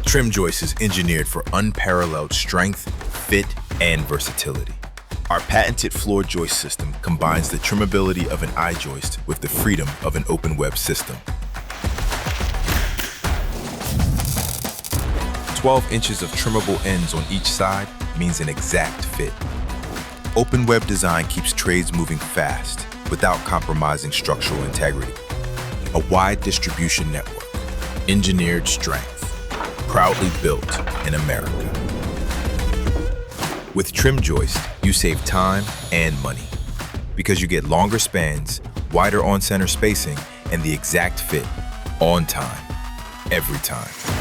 TrimJoist is engineered for unparalleled strength, fit, and versatility. Our patented floor joist system combines the trimmability of an I-joist with the freedom of an open web system. 12 inches of trimmable ends on each side means an exact fit. Open web design keeps trades moving fast without compromising structural integrity. A wide distribution network, engineered strength, proudly built in America. With TrimJoist, you save time and money because you get longer spans, wider on-center spacing, and the exact fit on time, every time.